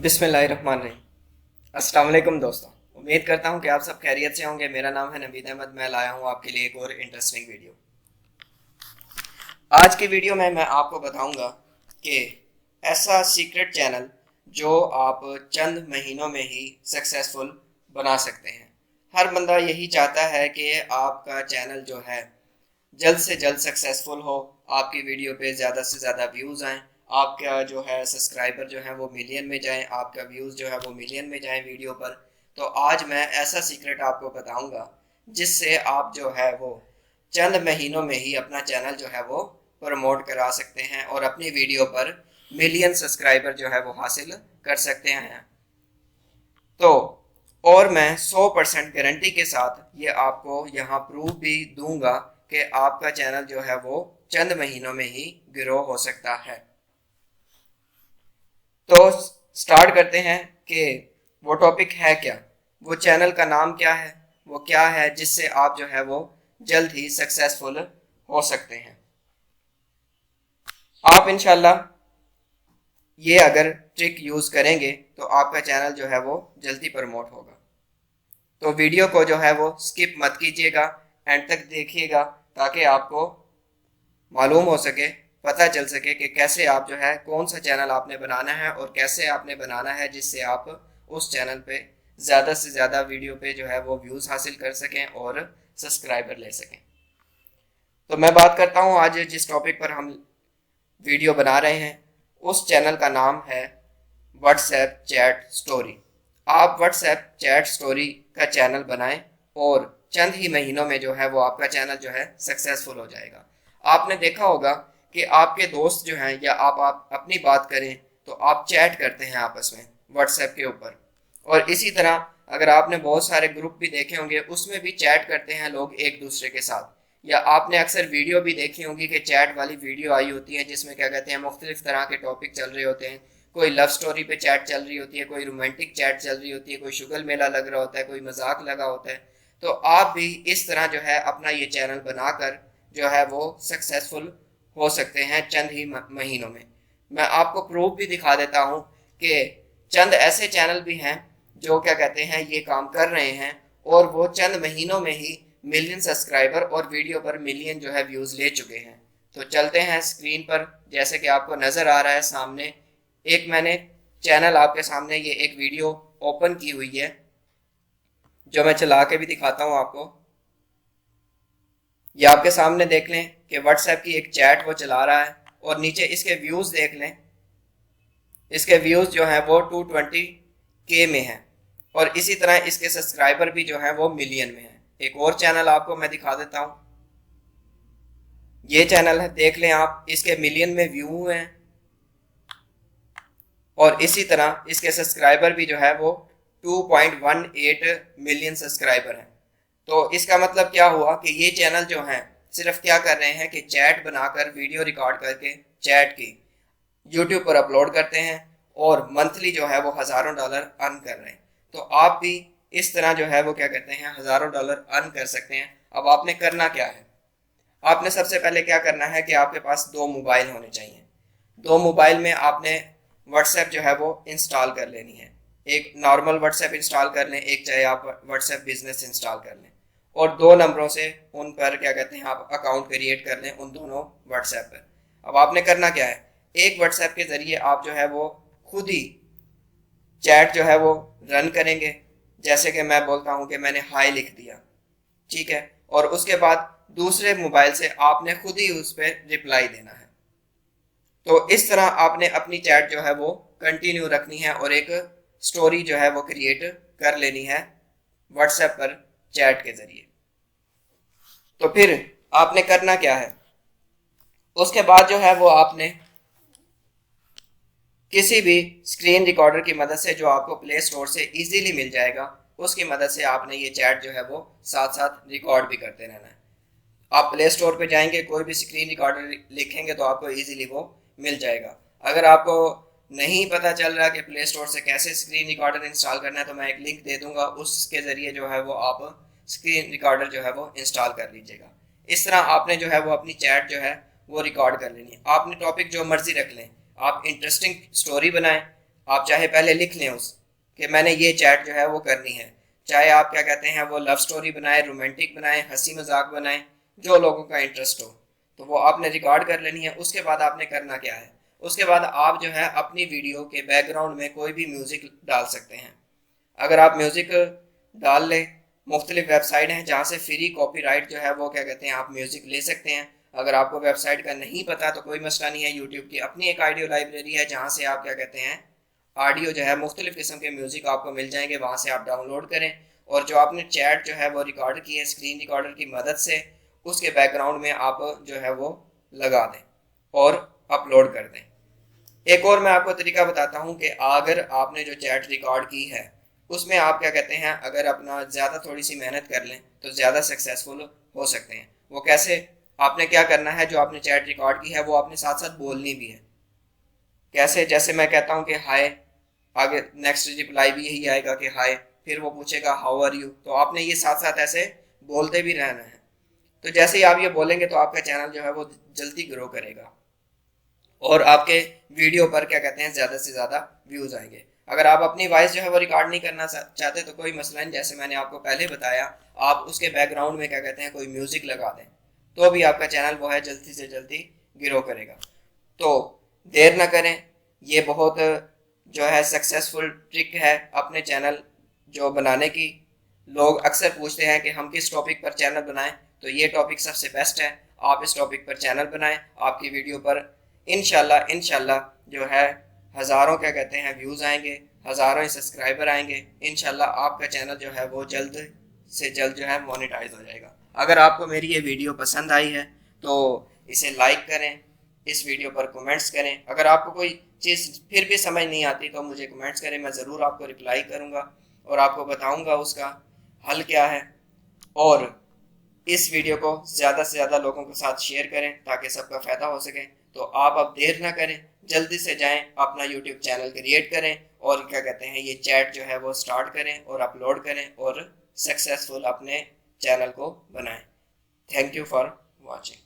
बिस्मिल्लाहिर्रहमानिर्रहीम। अस्सलाम वालेकुम दोस्तों, उम्मीद करता हूँ कि आप सब खैरियत से होंगे। मेरा नाम है नवीद अहमद। मैं लाया हूँ आपके लिए एक और इंटरेस्टिंग वीडियो। आज की वीडियो में मैं आपको बताऊंगा कि ऐसा सीक्रेट चैनल जो आप चंद महीनों में ही सक्सेसफुल बना सकते हैं। हर बंदा यही चाहता है कि आपका चैनल जो है जल्द से जल्द सक्सेसफुल हो, आपकी वीडियो पे ज़्यादा से ज़्यादा व्यूज़ आएँ, आपका जो है सब्सक्राइबर जो है वो मिलियन में जाएं, आपका व्यूज़ जो है वो मिलियन में जाएं वीडियो पर। तो आज मैं ऐसा सीक्रेट आपको बताऊंगा जिससे आप जो है वो चंद महीनों में ही अपना चैनल जो है वो प्रमोट करा सकते हैं और अपनी वीडियो पर मिलियन सब्सक्राइबर जो है वो हासिल कर सकते हैं। तो और मैं 100% गारंटी के साथ ये आपको यहाँ प्रूफ भी दूंगा कि आपका चैनल जो है वो चंद महीनों में ही ग्रो हो सकता है। तो स्टार्ट करते हैं कि वो टॉपिक है क्या, वो चैनल का नाम क्या है, वो क्या है जिससे आप जो है वो जल्द ही सक्सेसफुल हो सकते हैं। आप इंशाल्लाह ये अगर ट्रिक यूज़ करेंगे तो आपका चैनल जो है वो जल्दी प्रमोट होगा। तो वीडियो को जो है वो स्किप मत कीजिएगा, एंड तक देखिएगा ताकि आपको मालूम हो सके, पता चल सके कि कैसे आप जो है कौन सा चैनल आपने बनाना है और कैसे आपने बनाना है जिससे आप उस चैनल पे ज़्यादा से ज़्यादा वीडियो पे जो है वो व्यूज़ हासिल कर सकें और सब्सक्राइबर ले सकें। तो मैं बात करता हूँ आज जिस टॉपिक पर हम वीडियो बना रहे हैं, उस चैनल का नाम है व्हाट्सएप चैट स्टोरी। आप व्हाट्सएप चैट स्टोरी का चैनल बनाएं और चंद ही महीनों में जो है वो आपका चैनल जो है सक्सेसफुल हो जाएगा। आपने देखा होगा कि आपके दोस्त जो हैं या आप अपनी बात करें तो आप चैट करते हैं आपस में व्हाट्सएप के ऊपर, और इसी तरह अगर आपने बहुत सारे ग्रुप भी देखे होंगे उसमें भी चैट करते हैं लोग एक दूसरे के साथ। या आपने अक्सर वीडियो भी देखी होंगी कि चैट वाली वीडियो आई होती है जिसमें क्या कहते हैं मुख्तलिफ तरह के टॉपिक चल रहे होते हैं। कोई लव स्टोरी पे चैट चल रही होती है, कोई रोमांटिक चैट चल रही होती है, कोई शुगल मेला लग रहा होता है, कोई मजाक लगा होता है। तो आप भी इस तरह जो है अपना ये चैनल बनाकर जो है वो सक्सेसफुल हो सकते हैं चंद ही महीनों में। मैं आपको प्रूफ भी दिखा देता हूँ कि चंद ऐसे चैनल भी हैं जो क्या कहते हैं ये काम कर रहे हैं और वो चंद महीनों में ही मिलियन सब्सक्राइबर और वीडियो पर मिलियन जो है व्यूज़ ले चुके हैं। तो चलते हैं स्क्रीन पर, जैसे कि आपको नज़र आ रहा है सामने एक मैंने चैनल आपके सामने ये एक वीडियो ओपन की हुई है जो मैं चला के भी दिखाता हूँ आपको। ये आपके सामने देख लें कि व्हाट्सएप की एक चैट वो चला रहा है और नीचे इसके व्यूज़ देख लें। इसके व्यूज़ जो हैं वो 220K में हैं और इसी तरह इसके सब्सक्राइबर भी जो हैं वो मिलियन में हैं। एक और चैनल आपको मैं दिखा देता हूँ, ये चैनल है, देख लें आप, इसके मिलियन में व्यू हैं और इसी तरह इसके सब्सक्राइबर भी जो है वो 2.18 मिलियन सब्सक्राइबर हैं। तो इसका मतलब क्या हुआ कि ये चैनल जो हैं सिर्फ क्या कर रहे हैं कि चैट बनाकर वीडियो रिकॉर्ड करके चैट की यूट्यूब पर अपलोड करते हैं और मंथली जो है वो हज़ारों डॉलर अर्न कर रहे हैं। तो आप भी इस तरह जो है वो क्या कहते हैं हज़ारों डॉलर अर्न कर सकते हैं। अब आपने करना क्या है, आपने सबसे पहले क्या करना है कि आपके पास दो मोबाइल होने चाहिए। दो मोबाइल में आपने व्हाट्सएप जो है वो इंस्टॉल कर लेनी है। एक नॉर्मल व्हाट्सएप इंस्टॉल कर लें, एक चाहे आप व्हाट्सएप बिजनेस इंस्टॉल कर लें, और दो नंबरों से उन पर क्या कहते हैं आप अकाउंट क्रिएट कर लें उन दोनों व्हाट्सएप पर। अब आपने करना क्या है, एक व्हाट्सएप के ज़रिए आप जो है वो खुद ही चैट जो है वो रन करेंगे। जैसे कि मैं बोलता हूँ कि मैंने हाई लिख दिया, ठीक है, और उसके बाद दूसरे मोबाइल से आपने खुद ही उस पर रिप्लाई देना है। तो इस तरह आपने अपनी चैट जो है वो कंटिन्यू रखनी है और एक स्टोरी जो है वो क्रिएट कर लेनी है व्हाट्सएप पर चैट के ज़रिए। तो फिर आपने करना क्या है, उसके बाद जो है वो आपने किसी भी स्क्रीन रिकॉर्डर की मदद से जो आपको प्ले स्टोर से इजीली मिल जाएगा उसकी मदद से आपने ये चैट जो है वो साथ साथ रिकॉर्ड भी करते रहना है। आप प्ले स्टोर पे जाएंगे, कोई भी स्क्रीन रिकॉर्डर लिखेंगे तो आपको इजीली वो मिल जाएगा। अगर आपको नहीं पता चल रहा कि प्ले स्टोर से कैसे स्क्रीन रिकॉर्डर इंस्टॉल करना है तो मैं एक लिंक दे दूंगा, उसके ज़रिए जो है वो आप स्क्रीन रिकॉर्डर जो है वो इंस्टॉल कर लीजिएगा। इस तरह आपने जो है वो अपनी चैट जो है वो रिकॉर्ड कर लेनी है। आपने टॉपिक जो मर्जी रख लें, आप इंटरेस्टिंग स्टोरी बनाएं, आप चाहे पहले लिख लें उस कि मैंने ये चैट जो है वो करनी है, चाहे आप क्या कहते हैं वो लव स्टोरी बनाए, रोमांटिक बनाए, हंसी मजाक बनाए, जो लोगों का इंटरेस्ट हो, तो वो आपने रिकॉर्ड कर लेनी है। उसके बाद आपने करना क्या है, उसके बाद आप जो है अपनी वीडियो के बैकग्राउंड में कोई भी म्यूज़िक डाल सकते हैं। अगर आप म्यूज़िक डाल लें, मुख्तलिफ वेबसाइट हैं जहाँ से फ्री कॉपीराइट जो है वो क्या कहते हैं आप म्यूज़िक ले सकते हैं। अगर आपको वेबसाइट का नहीं पता तो कोई मसला नहीं है, यूट्यूब की अपनी एक ऑडियो लाइब्रेरी है जहाँ से आप क्या कहते हैं ऑडियो जो है मुख्तलिफ किस्म के म्यूज़िक आपको मिल जाएंगे, वहाँ से आप डाउनलोड करें और जो आपने चैट जो है वो रिकॉर्ड की है स्क्रीन रिकॉर्डर की मदद से उसके बैकग्राउंड में आप जो है वो लगा दें और अपलोड कर दें। एक और मैं आपको तरीका बताता हूँ कि अगर आपने जो चैट रिकॉर्ड की है उसमें आप क्या कहते हैं अगर अपना ज़्यादा थोड़ी सी मेहनत कर लें तो ज़्यादा सक्सेसफुल हो सकते हैं। वो कैसे, आपने क्या करना है, जो आपने चैट रिकॉर्ड की है वो आपने साथ साथ बोलनी भी है। कैसे, जैसे मैं कहता हूँ कि हाय, आगे नेक्स्ट रिप्लाई भी यही आएगा कि हाय, फिर वो पूछेगा हाउ आर यू, तो आपने ये साथ साथ ऐसे बोलते भी रहना है। तो जैसे ही आप ये बोलेंगे तो आपका चैनल जो है वो जल्दी ग्रो करेगा और आपके वीडियो पर क्या कहते हैं ज़्यादा से ज़्यादा व्यूज़ आएंगे। अगर आप अपनी वॉइस जो है वो रिकॉर्ड नहीं करना चाहते तो कोई मसला नहीं, जैसे मैंने आपको पहले बताया, आप उसके बैकग्राउंड में क्या कहते हैं कोई म्यूज़िक लगा दें तो भी आपका चैनल वो है जल्दी से जल्दी ग्रो करेगा। तो देर ना करें, ये बहुत जो है सक्सेसफुल ट्रिक है अपने चैनल जो बनाने की। लोग अक्सर पूछते हैं कि हम किस टॉपिक पर चैनल बनाएं, तो ये टॉपिक सबसे बेस्ट है। आप इस टॉपिक पर चैनल बनाएं, आपकी वीडियो पर इंशाल्लाह जो है हज़ारों क्या कहते हैं व्यूज़ आएंगे, हज़ारों ही सब्सक्राइबर आएंगे। इंशाल्लाह आपका चैनल जो है वो जल्द से जल्द जो है मोनेटाइज हो जाएगा। अगर आपको मेरी ये वीडियो पसंद आई है तो इसे लाइक करें, इस वीडियो पर कमेंट्स करें। अगर आपको कोई चीज़ फिर भी समझ नहीं आती तो मुझे कमेंट्स करें, मैं ज़रूर आपको रिप्लाई करूँगा और आपको बताऊँगा उसका हल क्या है। और इस वीडियो को ज़्यादा से ज़्यादा लोगों के साथ शेयर करें ताकि सबका फ़ायदा हो सके। तो आप अब देर ना करें, जल्दी से जाएं अपना यूट्यूब चैनल क्रिएट करें और क्या कहते हैं ये चैट जो है वो स्टार्ट करें और अपलोड करें और सक्सेसफुल अपने चैनल को बनाएं। Thank you for watching.